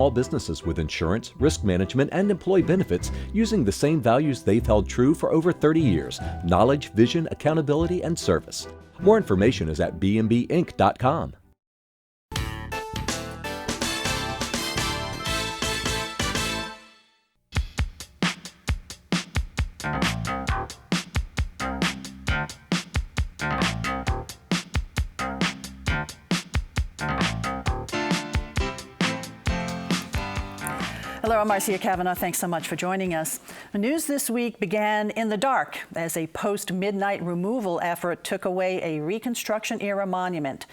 small businesses with insurance, risk management, and employee benefits using the same values they've held true for over 30 years: knowledge, vision, accountability, and service. More information is at bmbinc.com. Hello, I'm Marcia Cavanaugh. Thanks so much for joining us. The news this week began in the dark as a post-midnight removal effort took away a Reconstruction-era monument.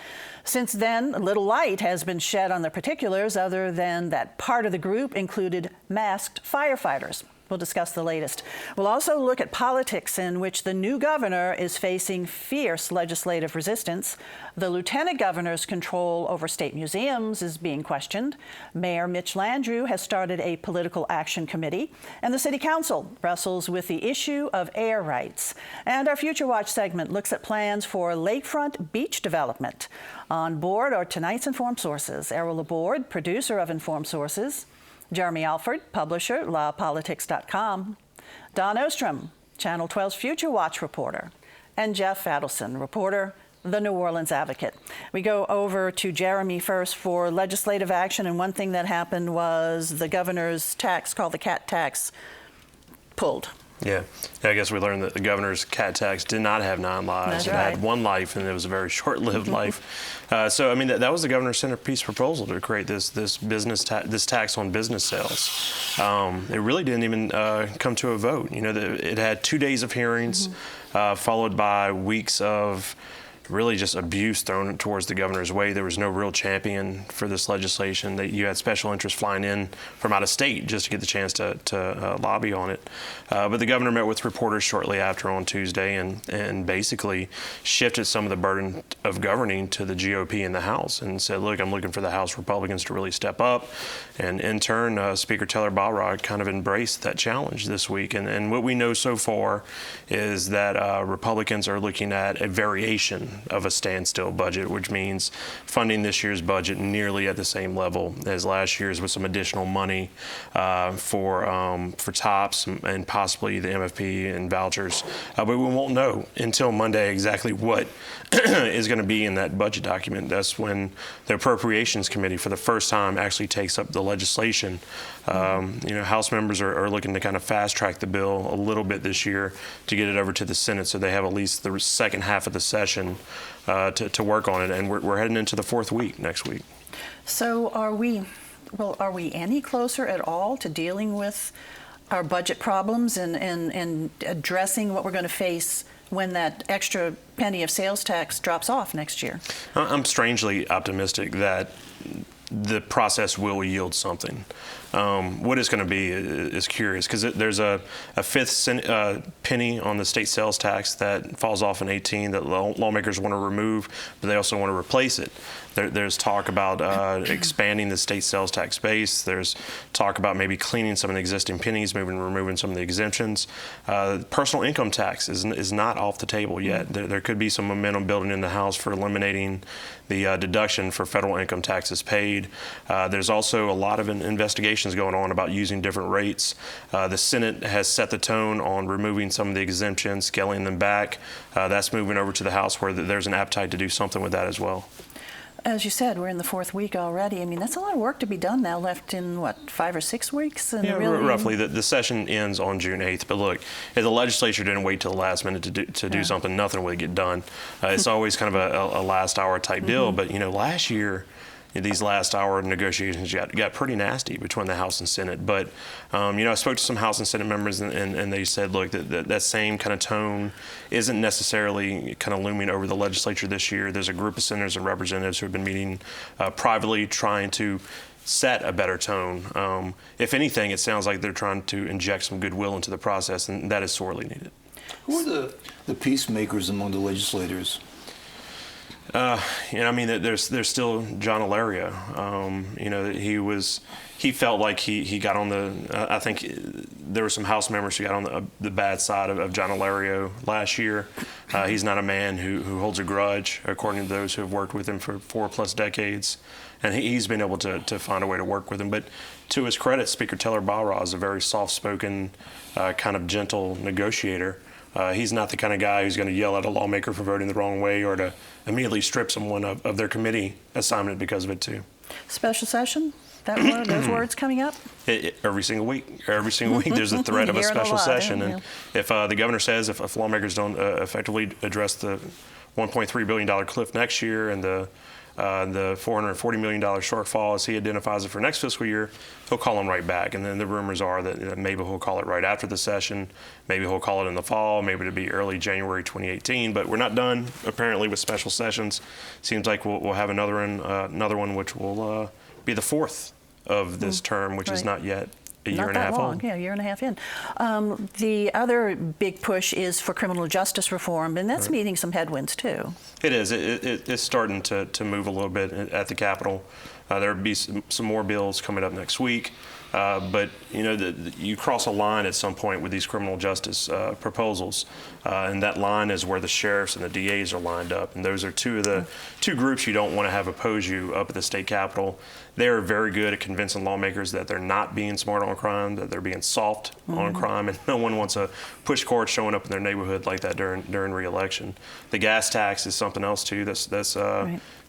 Since then, little light has been shed on the particulars other than that part of the group included masked firefighters. We'll discuss the latest. We'll also look at politics in which the new governor is facing fierce legislative resistance. The lieutenant governor's control over state museums is being questioned. Mayor Mitch Landrieu has started a political action committee, and the city council wrestles with the issue of air rights. And our Future Watch segment looks at plans for lakefront beach development. On board are tonight's Informed Sources. Errol Laborde, producer of Informed Sources; Jeremy Alford, publisher, lawpolitics.com; Don Ostrom, Channel 12's Future Watch reporter; and Jeff Adelson, reporter, The New Orleans Advocate. We go over to Jeremy first for legislative action, and one thing that happened was the governor's tax, called the cat tax, pulled. Yeah, I guess we learned that the governor's cat tax did not have 9 lives. That's it right. had 1 life, and it was a very short-lived life. So, I mean, that was the governor's centerpiece proposal to create this tax on business sales. It really didn't even come to a vote. You know, it had 2 days of hearings, followed by weeks of really just abuse thrown towards the governor's way. There was no real champion for this legislation. You had special interests flying in from out of state just to get the chance to lobby on it. But the governor met with reporters shortly after on Tuesday and basically shifted some of the burden of governing to the GOP in the House and said, look, I'm looking for the House Republicans to really step up. And in turn, Speaker Taylor Balrog kind of embraced that challenge this week. And what we know so far is that Republicans are looking at a variation of a standstill budget, which means funding this year's budget nearly at the same level as last year's, with some additional money for TOPS and possibly the MFP and vouchers. But we won't know until Monday exactly what is going to be in that budget document. That's when the Appropriations Committee, for the first time, actually takes up the legislation. You know, House members are looking to kind of fast track the bill a little bit this year to get it over to the Senate, so they have at least the second half of the session to work on it, and we're heading into the 4th week next week. So are we any closer at all to dealing with our budget problems and addressing what we're going to face when that extra penny of sales tax drops off next year? I'm strangely optimistic that the process will yield something. What it's going to be is curious, because there's a 5th penny on the state sales tax that falls off in 2018 that lawmakers want to remove, but they also want to replace it. There's talk about expanding the state sales tax base. There's talk about maybe cleaning some of the existing pennies, removing some of the exemptions. Personal income tax is not off the table yet. There could be some momentum building in the House for eliminating the deduction for federal income taxes paid. There's also a lot of investigations going on about using different rates. The Senate has set the tone on removing some of the exemptions, scaling them back. That's moving over to the House, where there's an appetite to do something with that as well. As you said, we're in the 4th week already. I mean, that's a lot of work to be done now, left in, what, 5 or 6 weeks? And yeah, roughly. The session ends on June 8th. But look, if the legislature didn't wait till the last minute to do something, nothing would get done. It's always kind of a last-hour type deal. But, you know, last year, these last-hour negotiations got pretty nasty between the House and Senate. But, you know, I spoke to some House and Senate members, and they said, look, that same kind of tone isn't necessarily kind of looming over the legislature this year. There's a group of senators and representatives who have been meeting privately, trying to set a better tone. If anything, it sounds like they're trying to inject some goodwill into the process, and that is sorely needed. Who are the peacemakers among the legislators? I mean, there's still John Alaria. He felt like he got on the. I think there were some House members who got on the bad side of John Alario last year. He's not a man who holds a grudge, according to those who have worked with him for 4+ decades, and he's been able to find a way to work with him. But to his credit, Speaker Taylor Barra is a very soft-spoken, kind of gentle negotiator. He's not the kind of guy who's going to yell at a lawmaker for voting the wrong way or to immediately strip someone of their committee assignment because of it, too. Special session? Those words coming up? Every single week. Every single week there's a threat of a special session. And if the governor says if lawmakers don't effectively address the $1.3 billion cliff next year and the $440 million shortfall as he identifies it for next fiscal year, he'll call them right back. And then the rumors are that maybe he'll call it right after the session, maybe he'll call it in the fall, maybe it'll be early January 2018. But we're not done, apparently, with special sessions. Seems like we'll have another one which will be the fourth of this term, which is not yet a year and a half old. Yeah, a year and a half in. The other big push is for criminal justice reform, and that's meeting some headwinds too. It is. It's starting to move a little bit at the Capitol. There will be some more bills coming up next week. But you cross a line at some point with these criminal justice proposals, and that line is where the sheriffs and the DAs are lined up, and those are two of the two groups you don't want to have oppose you up at the state capitol. They are very good at convincing lawmakers that they're not being smart on crime, that they're being soft on crime, and no one wants a push court showing up in their neighborhood like that during re-election. The gas tax is something else too. That's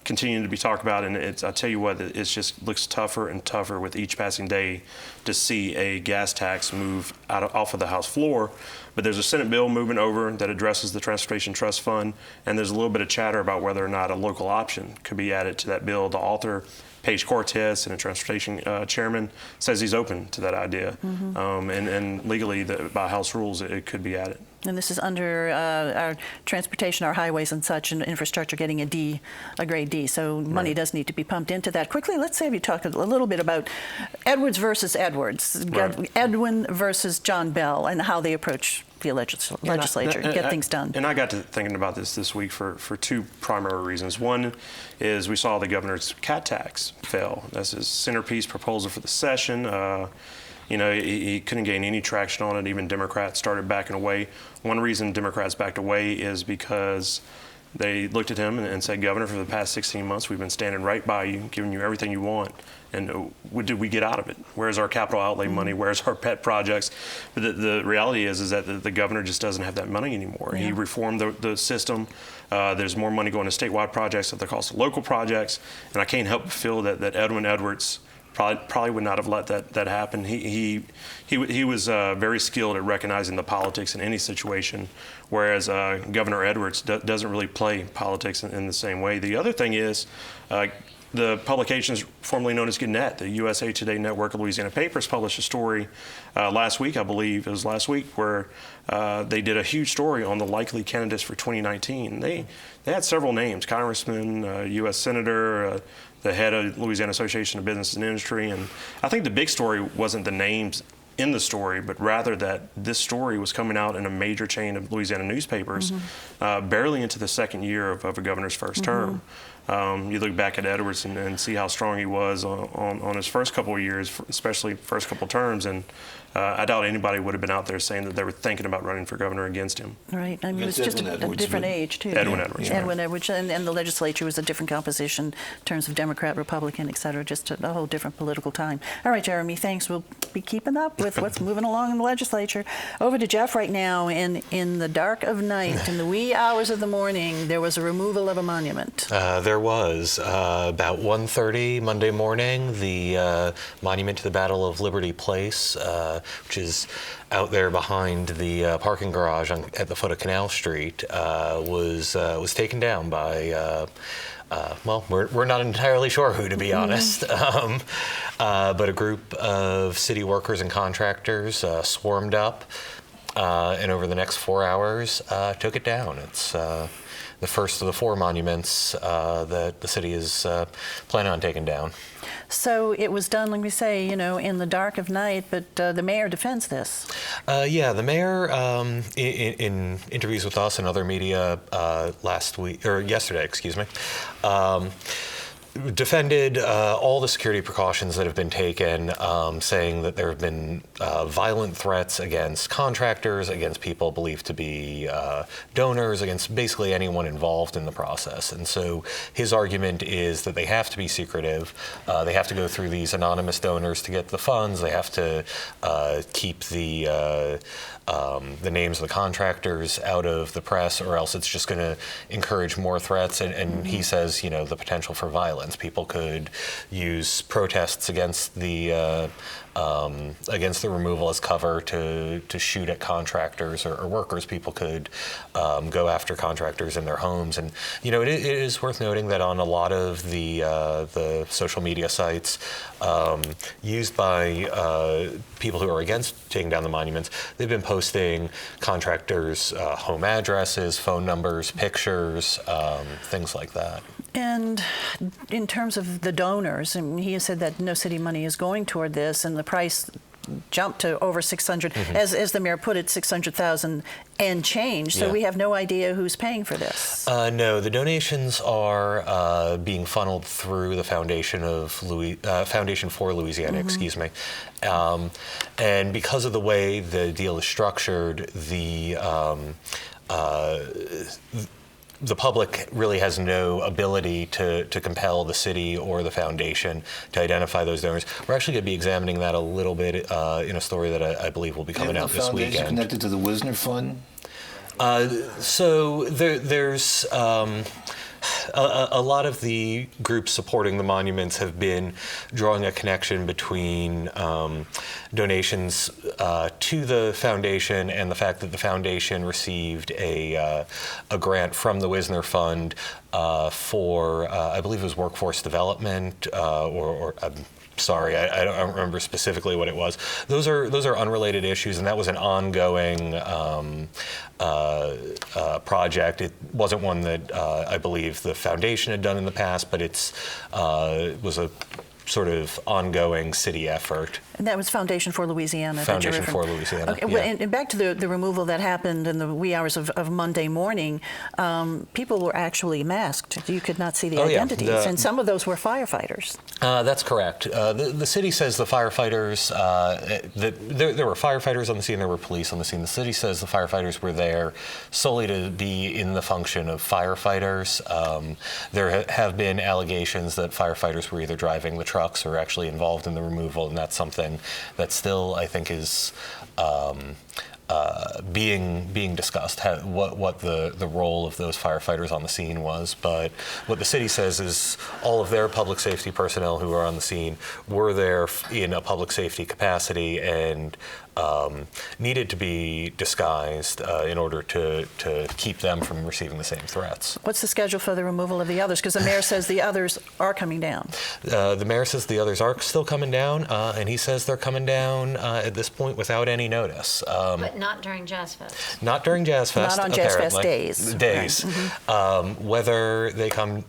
continuing to be talked about, and I tell you what, it just looks tougher and tougher with each passing day to see a gas tax move off of the House floor. But there's a Senate bill moving over that addresses the Transportation Trust Fund, and there's a little bit of chatter about whether or not a local option could be added to that bill. The author, Paige Cortez, and the transportation chairman, says he's open to that idea, and legally, by House rules, it could be added. And this is under our transportation, our highways and such, and infrastructure getting a grade D. So money does need to be pumped into that. Quickly, let's say you talk a little bit about Edwards versus Edwards, Edwin versus John Bell, and how they approach the legislature, get things done. And I got to thinking about this week for two primary reasons. One is we saw the governor's cat tax fail. That's his centerpiece proposal for the session. He couldn't gain any traction on it. Even Democrats started backing away. One reason Democrats backed away is because they looked at him and said, Governor, for the past 16 months, we've been standing right by you, giving you everything you want. And what did we get out of it? Where's our capital outlay money? Where's our pet projects? But the reality is that the governor just doesn't have that money anymore. Yeah. He reformed the system. There's more money going to statewide projects at the cost of local projects. And I can't help but feel that Edwin Edwards probably would not have let that happen. He was very skilled at recognizing the politics in any situation, whereas Governor Edwards doesn't really play politics in the same way. The other thing is the publications formerly known as Gannett, the USA Today network of Louisiana papers, published a story last week, I believe it was last week, where they did a huge story on the likely candidates for 2019. They had several names: Congressman, U.S. Senator, the head of Louisiana Association of Business and Industry. And I think the big story wasn't the names in the story, but rather that this story was coming out in a major chain of Louisiana newspapers, barely into the second year of a governor's first term. You look back at Edwards and see how strong he was on his first couple of years, especially first couple of terms, and I doubt anybody would have been out there saying that they were thinking about running for governor against him. Right. I mean, it was just a different age, too. Edwin Edwards. Edwin Edwards, and the legislature was a different composition in terms of Democrat, Republican, et cetera, just a whole different political time. All right, Jeremy, thanks. We'll be keeping up with what's moving along in the legislature. Over to Jeff right now. In the dark of night, in the wee hours of the morning, there was a removal of a monument. There was. About 1:30 Monday morning, the monument to the Battle of Liberty Place, which is out there behind the parking garage at the foot of Canal Street, was taken down by, well, we're not entirely sure who, to be honest, but a group of city workers and contractors swarmed up, and over the next 4 hours took it down. It's the first of the 4 monuments that the city is planning on taking down. So it was done, let me say, in the dark of night, but the mayor defends this. Yeah, the mayor, in interviews with us and other media yesterday, defended all the security precautions that have been taken, saying that there have been violent threats against contractors, against people believed to be donors, against basically anyone involved in the process. And so his argument is that they have to be secretive. They have to go through these anonymous donors to get the funds. They have to keep the names of the contractors out of the press, or else it's just going to encourage more threats. And he says, the potential for violence. People could use protests against the removal as cover to shoot at contractors or workers. People could go after contractors in their homes. And it is worth noting that on a lot of the social media sites used by people who are against taking down the monuments, they've been posting contractors' home addresses, phone numbers, pictures, things like that. And in terms of the donors, and he has said that no city money is going toward this, and the price jumped to over 600, as the mayor put it, 600,000 and change. So we have no idea who's paying for this. No, the donations are being funneled through the Foundation for Louisiana, and because of the way the deal is structured, the public really has no ability to compel the city or the foundation to identify those donors. We're actually going to be examining that a little bit in a story that I believe will be coming out this weekend. Is the foundation connected to the Wisner Fund? So there's a lot of the groups supporting the monuments have been drawing a connection between donations to the foundation and the fact that the foundation received a grant from the Wisner Fund for, I believe it was workforce development or sorry, I don't remember specifically what it was. Those are unrelated issues, and that was an ongoing project. It wasn't one that I believe the foundation had done in the past, but it was a sort of ongoing city effort. And that was Foundation for Louisiana. Foundation for Louisiana. Okay, well, and back to the removal that happened in the wee hours of Monday morning, people were actually masked. You could not see the identities, and some of those were firefighters. That's correct. The city says the firefighters, there were firefighters on the scene, there were police on the scene. The city says the firefighters were there solely to be in the function of firefighters. There have been allegations that firefighters were either driving the trucks or actually involved in the removal, and that's something that still, I think, is being discussed, what the role of those firefighters on the scene was. But what the city says is all of their public safety personnel who are on the scene were there in a public safety capacity and needed to be disguised in order to keep them from receiving the same threats. What's the schedule for the removal of the others? Because the mayor says the others are coming down. The mayor says the others are still coming down, and he says they're coming down at this point without any notice. But not during Jazz Fest. Not during Jazz Fest. Not on Jazz Fest days. Days. Right. Whether they come,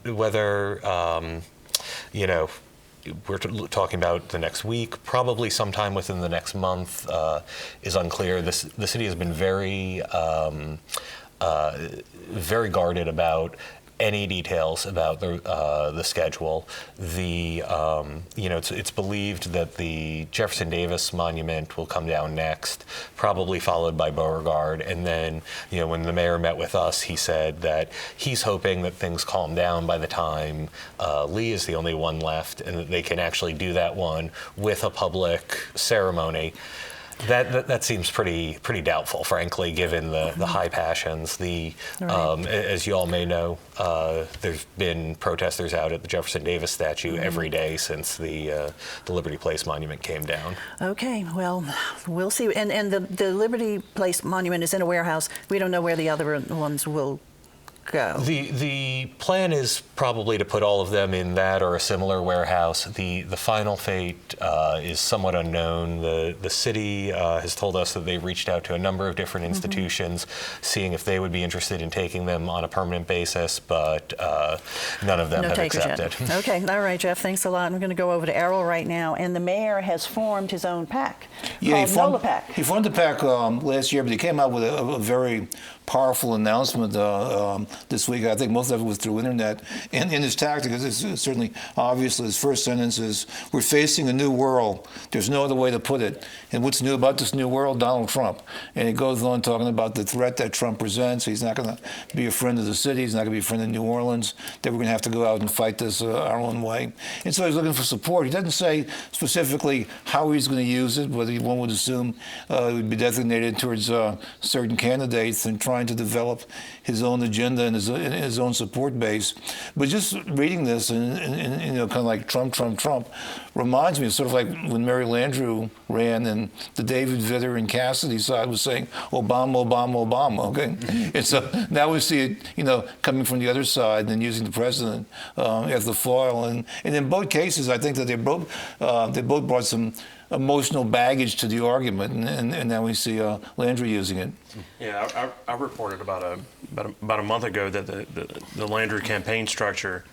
we're talking about the next week, probably sometime within the next month, is unclear. The city has been very guarded about any details about the schedule. It's believed that the Jefferson Davis Monument will come down next, probably followed by Beauregard. And then, when the mayor met with us, he said that he's hoping that things calm down by the time Lee is the only one left, and that they can actually do that one with a public ceremony. That seems pretty doubtful, frankly, given the high passions. As you all may know, there's been protesters out at the Jefferson Davis statue every day since the Liberty Place Monument came down. Okay, well, we'll see. And the Liberty Place Monument is in a warehouse. We don't know where the other ones will go? The plan is probably to put all of them in that or a similar warehouse. The final fate is somewhat unknown. The city has told us that they've reached out to a number of different institutions, seeing if they would be interested in taking them on a permanent basis, but none of them have accepted. Okay, all right, Jeff, thanks a lot. I'm going to go over to Errol right now, and the mayor has formed his own PAC called NOLA PAC. He formed the PAC last year, but he came out with a very powerful announcement this week. I think most of it was through internet. And in his tactic, it's certainly obvious. His first sentence is, "We're facing a new world. There's no other way to put it. And what's new about this new world? Donald Trump." And he goes on talking about the threat that Trump presents. He's not going to be a friend of the city. He's not going to be a friend of New Orleans. That we're going to have to go out and fight this our own way. And so he's looking for support. He doesn't say specifically how he's going to use it, whether one would assume it would be designated towards certain candidates and trying to develop his own agenda and his own support base. But just reading this and kind of like Trump reminds me of sort of like when Mary Landrieu ran and the David Vitter and Cassidy side was saying Obama, Obama, Obama. Okay, and so now we see it, coming from the other side and using the president as the foil. And in both cases, I think that they both brought some emotional baggage to the argument, and now we see Landrieu using it. Yeah, I reported about a month ago that the Landrieu campaign structure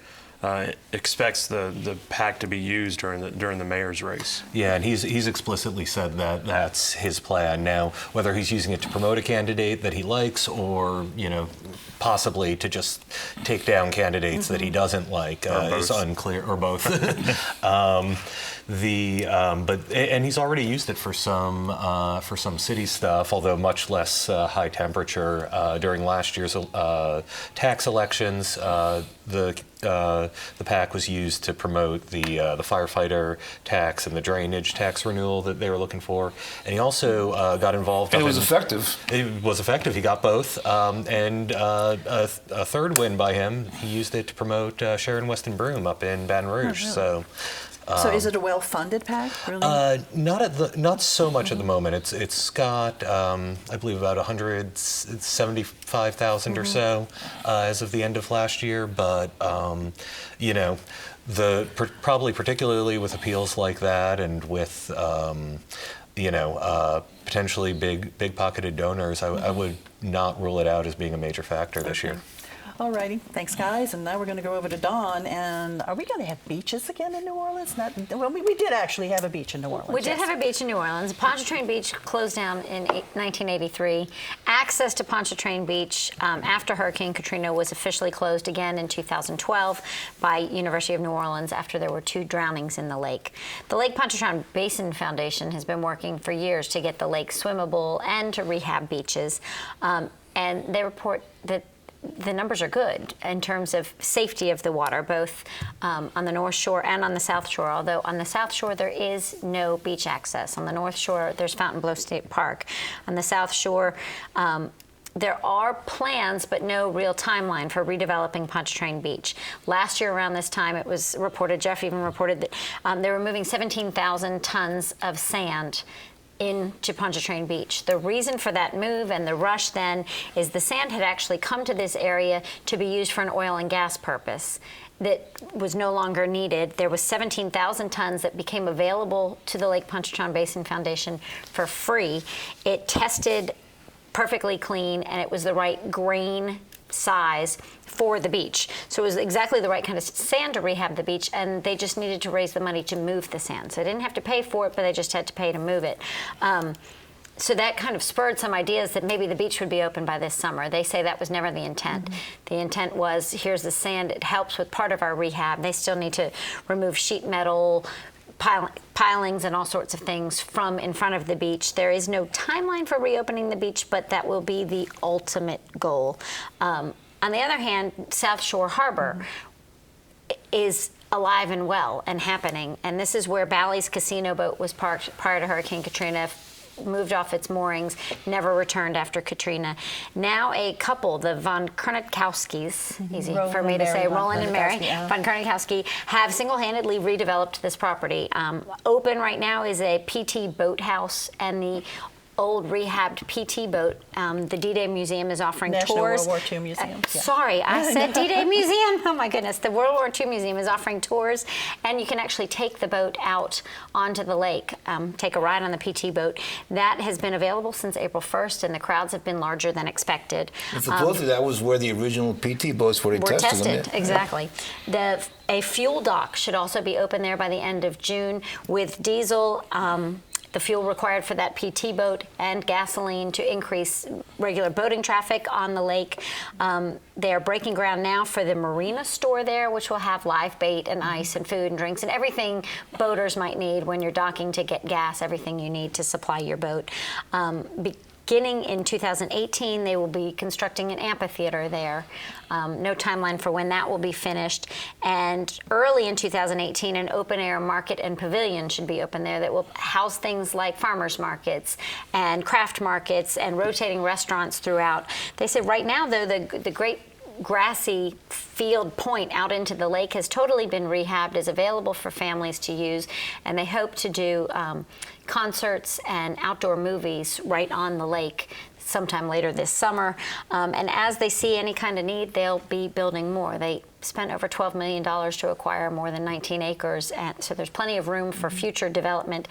expects the PAC to be used during the mayor's race. Yeah, and he's explicitly said that that's his plan. Now, whether he's using it to promote a candidate that he likes or, possibly to just take down candidates that he doesn't like is unclear, or both. And he's already used it for some city stuff, although much less high temperature. During last year's tax elections, the PAC was used to promote the firefighter tax and the drainage tax renewal that they were looking for. And he also got involved. And it was effective. It was effective. He got both. And a third win by him, he used it to promote Sharon Weston Broome up in Baton Rouge. Oh, really? So is it a well-funded PAC, really? Not so much at the moment. It's got, I believe, about 175,000 or so as of the end of last year. But probably particularly with appeals like that, and with potentially big pocketed donors, I would not rule it out as being a major factor this year. All righty, thanks guys, and now we're going to go over to Dawn. And are we going to have beaches again in New Orleans? We did actually have a beach in New Orleans. We did have a beach in New Orleans. Pontchartrain Beach closed down in 1983. Access to Pontchartrain Beach after Hurricane Katrina was officially closed again in 2012 by University of New Orleans after there were 2 drownings in the lake. The Lake Pontchartrain Basin Foundation has been working for years to get the lake swimmable and to rehab beaches, and they report that the numbers are good in terms of safety of the water, both on the North Shore and on the South Shore, although on the South Shore there is no beach access. On the North Shore there's Fontainebleau State Park. On the South Shore there are plans but no real timeline for redeveloping Pontchartrain Beach. Last year around this time it was reported, Jeff even reported, that they were moving 17,000 tons of sand into Pontchartrain Beach. The reason for that move and the rush then is the sand had actually come to this area to be used for an oil and gas purpose that was no longer needed. There was 17,000 tons that became available to the Lake Pontchartrain Basin Foundation for free. It tested perfectly clean and it was the right grain size for the beach. So it was exactly the right kind of sand to rehab the beach, and they just needed to raise the money to move the sand. So they didn't have to pay for it, but they just had to pay to move it. So that kind of spurred some ideas that maybe the beach would be open by this summer. They say that was never the intent. The intent was, here's the sand, it helps with part of our rehab. They still need to remove sheet metal, pilings and all sorts of things from in front of the beach. There is no timeline for reopening the beach, but that will be the ultimate goal. On the other hand, South Shore Harbor is alive and well and happening, and this is where Bally's casino boat was parked prior to Hurricane Katrina, moved off its moorings, never returned after Katrina. Now a couple, the Von Kernikowskis, easy for me to say, Roland and Mary Von Kernikowski, have single-handedly redeveloped this property. Open right now is a PT boathouse, and the old rehabbed PT boat. The D-Day Museum is offering National tours. World War II Museum. Yeah. Sorry, I said D-Day Museum. Oh my goodness. The World War II Museum is offering tours, and you can actually take the boat out onto the lake, take a ride on the PT boat. That has been available since April 1st, and the crowds have been larger than expected. And supposedly that was where the original PT boats were tested them. Yeah. Exactly. A fuel dock should also be open there by the end of June with diesel. The fuel required for that PT boat and gasoline to increase regular boating traffic on the lake. They're breaking ground now for the marina store there, which will have live bait and ice and food and drinks and everything boaters might need when you're docking to get gas, everything you need to supply your boat. Beginning in 2018, they will be constructing an amphitheater there. No timeline for when that will be finished. And early in 2018, an open-air market and pavilion should be open there that will house things like farmers markets and craft markets and rotating restaurants throughout. They said right now, though, the great grassy field point out into the lake has totally been rehabbed, is available for families to use, and they hope to do concerts and outdoor movies right on the lake sometime later this summer. And as they see any kind of need, they'll be building more. They spent over $12 million to acquire more than 19 acres, and so there's plenty of room for future development.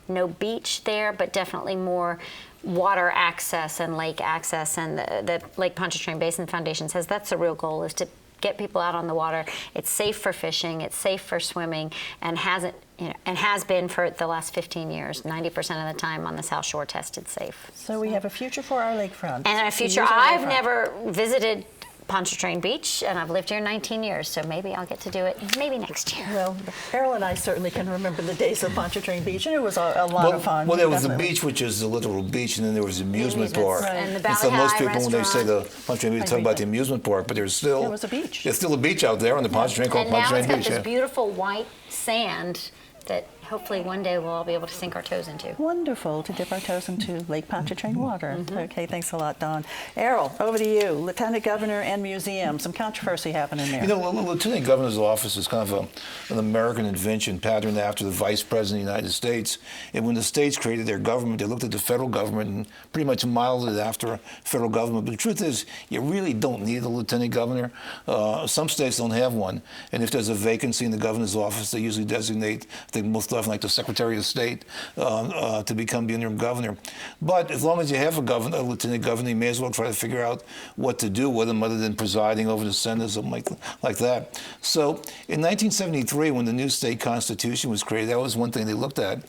No beach there, but definitely more water access and lake access, and the Lake Pontchartrain Basin Foundation says that's the real goal, is to get people out on the water. It's safe for fishing, it's safe for swimming, and has been for the last 15 years. 90% of the time on the South Shore tested safe. So we have a future for our lakefront. And a future. I've never visited Pontchartrain Beach, and I've lived here 19 years, so maybe I'll get to do it maybe next year. Well, Errol and I certainly can remember the days of Pontchartrain Beach, and it was a lot of fun. Well, there was the beach, which is the literal beach, and then there was the amusement park. Right. And the so most people, when they say restaurant. the Pontchartrain Beach, talk about the amusement park, but there was a beach. There's still a beach out there on the Pontchartrain called And now Pontchartrain it's got Beach. this beautiful white sand that hopefully one day we'll all be able to sink our toes into. Wonderful to dip our toes into Lake Pontchartrain water. Okay, thanks a lot, Dawn. Errol, over to you. Lieutenant Governor and museum. Some controversy happening there. You know, the Lieutenant Governor's office is kind of an American invention patterned after the Vice President of the United States. And when the states created their government, they looked at the federal government and pretty much modeled it after federal government. But the truth is, you really don't need a Lieutenant Governor. Some states don't have one. And if there's a vacancy in the governor's office, they usually designate, I think most often, like the Secretary of State to become the interim governor. But as long as you have a lieutenant governor, you may as well try to figure out what to do with him other than presiding over the Senate or something like that. So in 1973, when the new state constitution was created, that was one thing they looked at,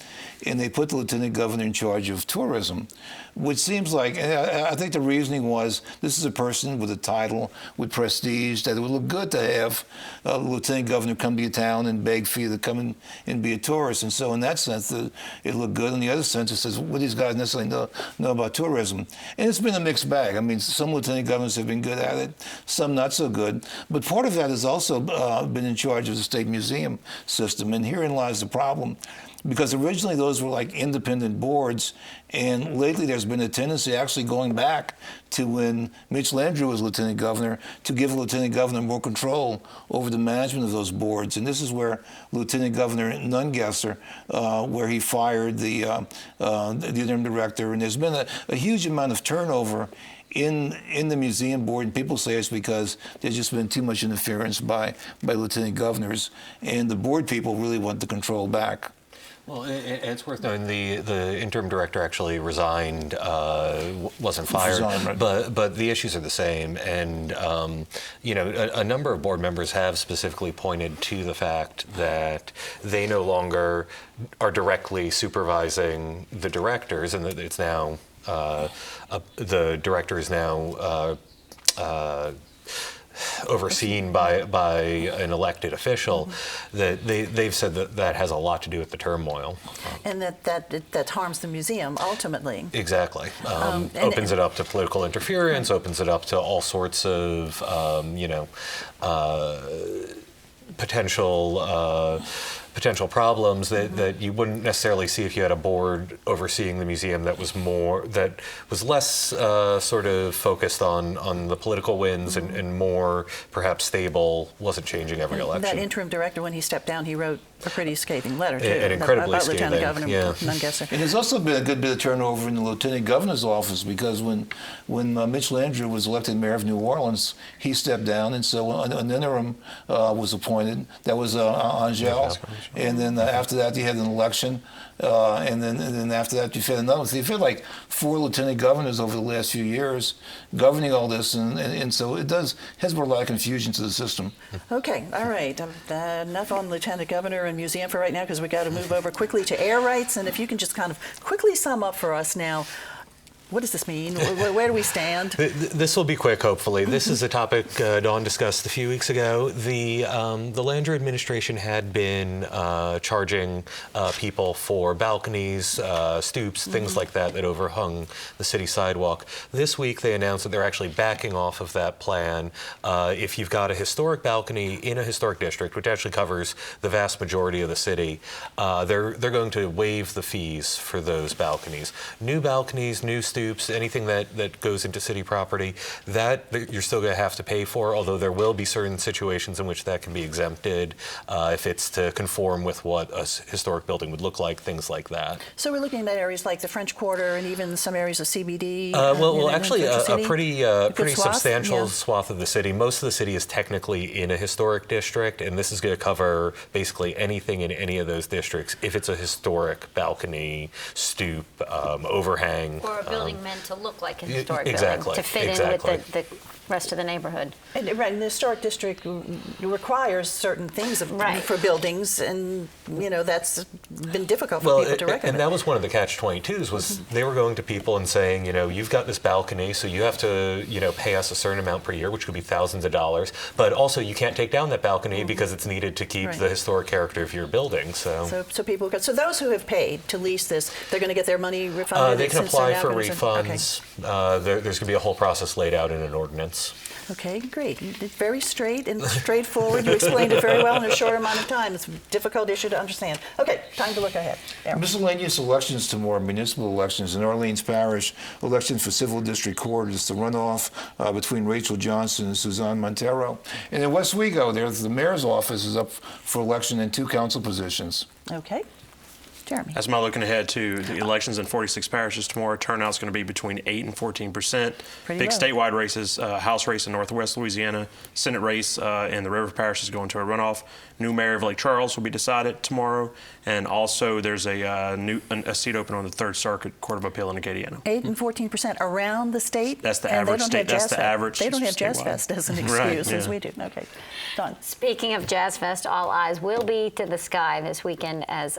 and they put the lieutenant governor in charge of tourism, which seems like, and I think the reasoning was, this is a person with a title, with prestige, that it would look good to have a lieutenant governor come to your town and beg for you to come in and be a tourist. And so in that sense, it looked good. In the other sense, it says, what these guys necessarily know about tourism. And it's been a mixed bag. I mean, some lieutenant governors have been good at it, some not so good. But part of that has also been in charge of the state museum system. And herein lies the problem. Because originally those were like independent boards, and lately there's been a tendency, actually going back to when Mitch Landrieu was lieutenant governor, to give the lieutenant governor more control over the management of those boards. And this is where Lieutenant Governor Nungesser, where he fired the interim director, and there's been a huge amount of turnover in the museum board, and people say it's because there's just been too much interference by lieutenant governors, and the board people really want the control back. Well, it's worth knowing the interim director actually resigned, wasn't fired, right? but the issues are the same. And, you know, a number of board members have specifically pointed to the fact that they no longer are directly supervising the directors, and that it's now, the director is now overseen by an elected official. That they've said that has a lot to do with the turmoil, and that harms the museum ultimately. Exactly. Opens it up to political interference. Opens it up to all sorts of you know, potential problems that you wouldn't necessarily see if you had a board overseeing the museum that was less sort of focused on the political winds and more perhaps stable, wasn't changing every election. That interim director, when he stepped down, he wrote a pretty scathing letter, too. An incredibly about scathing, Lieutenant Governor yeah. Nungesser. And there's also been a good bit of turnover in the Lieutenant Governor's office, because when Mitch Landrieu was elected mayor of New Orleans, he stepped down, and so an interim was appointed. That was Angel. And then after that, you had an election. And then after that, you've had another. So you've had like 4 lieutenant governors over the last few years governing all this, and so it has brought a lot of confusion to the system. Okay, all right. Enough on Lieutenant Governor and Museum for right now, because we've got to move over quickly to air rights. And if you can just kind of quickly sum up for us now, what does this mean? Where do we stand? This will be quick, hopefully. This is a topic Dawn discussed a few weeks ago. The Landrieu administration had been charging people for balconies, stoops, things like that overhung the city sidewalk. This week, they announced that they're actually backing off of that plan. If you've got a historic balcony in a historic district, which actually covers the vast majority of the city, they're going to waive the fees for those balconies. New balconies, new stoops, anything that goes into city property, that you're still going to have to pay for, although there will be certain situations in which that can be exempted if it's to conform with what a historic building would look like, things like that. So we're looking at areas like the French Quarter and even some areas of CBD? Actually, a pretty substantial yeah. swath of the city. Most of the city is technically in a historic district, and this is going to cover basically anything in any of those districts if it's a historic balcony, stoop, overhang. Or a building meant to look like a historic exactly, building, to fit in with the rest of the neighborhood. And the historic district requires certain things for buildings, and that's been difficult for people to recommend. And that was one of the catch-22s, was they were going to people and saying, you've got this balcony, so you have to, pay us a certain amount per year, which could be thousands of dollars, but also you can't take down that balcony because it's needed to keep the historic character of your building. So people so those who have paid to lease this, they're going to get their money refunded? They can apply for refunds. Okay. There's going to be a whole process laid out in an ordinance. Okay, great. It's very straight and straightforward. You explained it very well in a short amount of time. It's a difficult issue to understand. Okay, time to look ahead. Aaron. Miscellaneous elections tomorrow, municipal elections. In Orleans Parish, election for Civil District Court is the runoff between Rachel Johnson and Suzanne Montero. And in Westwego, the mayor's office is up for election in 2 council positions. Okay. Jeremy. That's my looking ahead to the elections in 46 parishes tomorrow. Turnout's going to be between 8 and 14%. Pretty Big low. statewide races, House race in Northwest Louisiana, Senate race in the River Parish is going to a runoff. New mayor of Lake Charles will be decided tomorrow, and also there's a seat open on the Third Circuit Court of Appeal in Acadiana. 8 and 14% around the state. That's the average state. That's the average. They don't have Jazz Fest as an excuse as we do. Okay, done. Speaking of Jazz Fest, all eyes will be to the sky this weekend as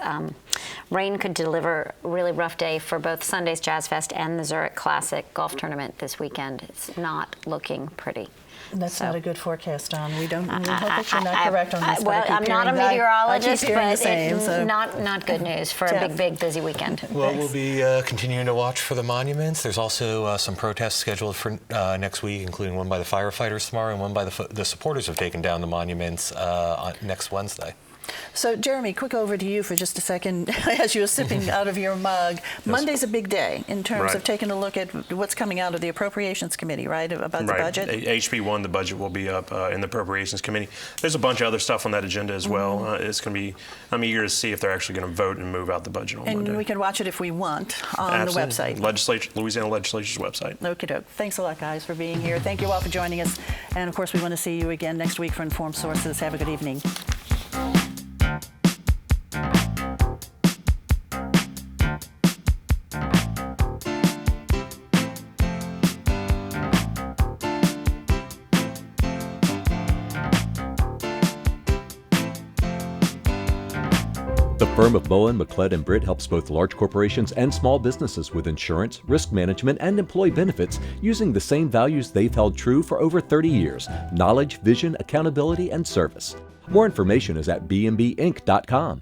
rain could deliver a really rough day for both Sunday's Jazz Fest and the Zurich Classic golf tournament this weekend. It's not looking pretty. That's not a good forecast, Don. We hope that you're not correct on this. Well, I'm not a meteorologist, but it's so. not good news for a big, busy weekend. Well, we'll be continuing to watch for the monuments. There's also some protests scheduled for next week, including one by the firefighters tomorrow and one by the supporters who have taken down the monuments on next Wednesday. So, Jeremy, quick over to you for just a second as you were sipping out of your mug. Yes. Monday's a big day in terms of taking a look at what's coming out of the Appropriations Committee, right, about the budget? HB 1, the budget will be up in the Appropriations Committee. There's a bunch of other stuff on that agenda as well. It's going to be, I'm eager to see if they're actually going to vote and move out the budget on Monday. And we can watch it if we want on the website. Louisiana Legislature's website. Okie doke. Thanks a lot, guys, for being here. Thank you all for joining us. And, of course, we want to see you again next week for Informed Sources. Have a good evening. The firm of Bowen, McLeod & Britt helps both large corporations and small businesses with insurance, risk management, and employee benefits using the same values they've held true for over 30 years: knowledge, vision, accountability, and service. More information is at bmbinc.com.